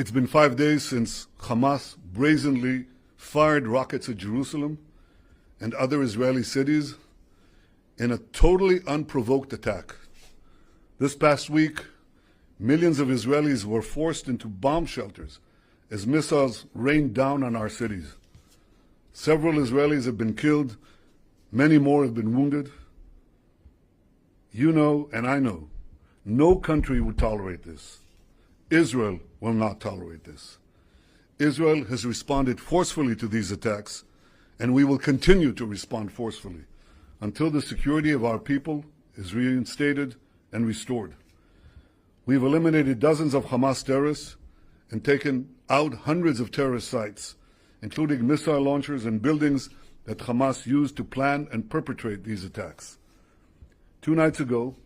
It's been 5 days since Hamas brazenly fired rockets at Jerusalem and other Israeli cities in a totally unprovoked attack. This past week, millions of Israelis were forced into bomb shelters as missiles rained down on our cities. Several Israelis have been killed, many more have been wounded. You know, and I know, no country would tolerate this. Israel will not tolerate this. Israel has responded forcefully to these attacks, and we will continue to respond forcefully until the security of our people is reinstated and restored. We've eliminated dozens of Hamas terrorists and taken out hundreds of terrorist sites, including missile launchers and buildings that Hamas used to plan and perpetrate these attacks. 2 nights ago,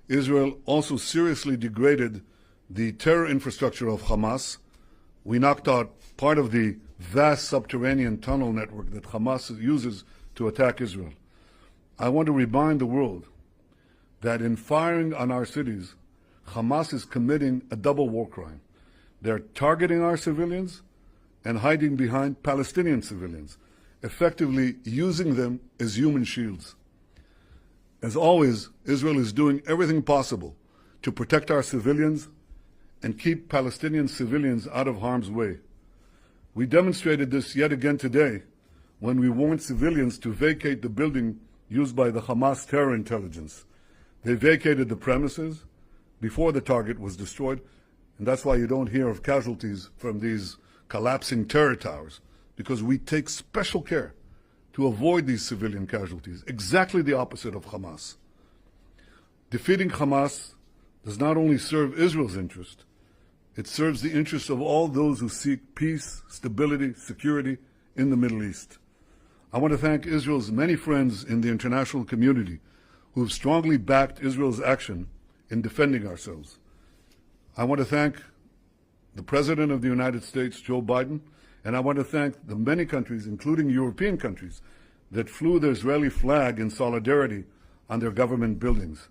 Israel also seriously degraded the terror infrastructure of Hamas. We knocked out part of the vast subterranean tunnel network that Hamas uses to attack Israel. I want to remind the world that in firing on our cities, Hamas is committing a double war crime. They're targeting our civilians and hiding behind Palestinian civilians, effectively using them as human shields. As always, Israel is doing everything possible to protect our civilians and keep Palestinian civilians out of harm's way. We demonstrated this yet again today when we warned civilians to vacate the building used by the Hamas terror intelligence. They vacated the premises before the target was destroyed, and that's why you don't hear of casualties from these collapsing terror towers, because we take special care to avoid these civilian casualties, exactly the opposite of Hamas. Defeating Hamas does not only serve Israel's interest, it serves the interests of all those who seek peace, stability, security in the Middle East. I want to thank Israel's many friends in the international community who have strongly backed Israel's action in defending ourselves. I want to thank the President of the United States, Joe Biden, and I want to thank the many countries, including European countries, that flew the Israeli flag in solidarity on their government buildings.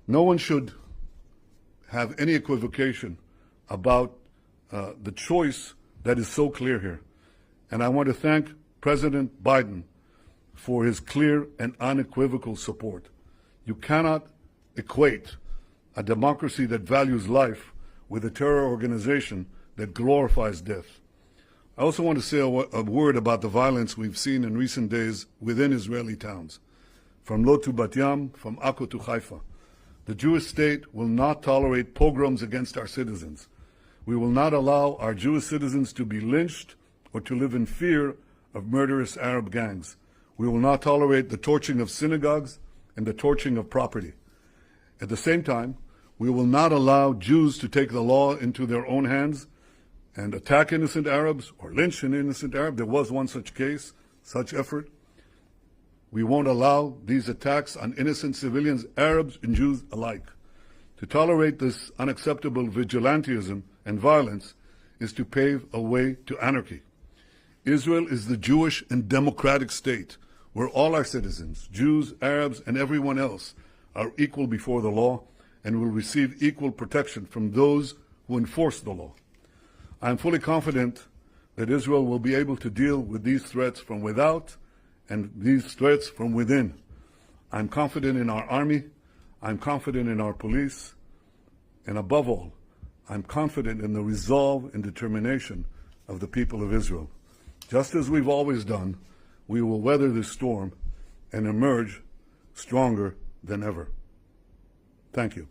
No one should have any equivocation about the choice that is so clear here. And I want to thank President Biden for his clear and unequivocal support. You cannot equate a democracy that values life with a terror organization that glorifies death. I also want to say a word about the violence we've seen in recent days within Israeli towns, from Lod to Bat Yam, from Akko to Haifa. The Jewish state will not tolerate pogroms against our citizens. We will not allow our Jewish citizens to be lynched or to live in fear of murderous Arab gangs. We will not tolerate the torching of synagogues and the torching of property. At the same time, we will not allow Jews to take the law into their own hands and attack innocent Arabs or lynch an innocent Arab. There was one such case, such effort. We won't allow these attacks on innocent civilians, Arabs and Jews alike. To tolerate this unacceptable vigilantism and violence is to pave a way to anarchy. Israel is the Jewish and democratic state where all our citizens, Jews, Arabs, and everyone else, are equal before the law and will receive equal protection from those who enforce the law. I am fully confident that Israel will be able to deal with these threats from without and these threats from within. I'm confident in our army, I'm confident in our police, and above all, I'm confident in the resolve and determination of the people of Israel. Just as we've always done, we will weather this storm and emerge stronger than ever. Thank you.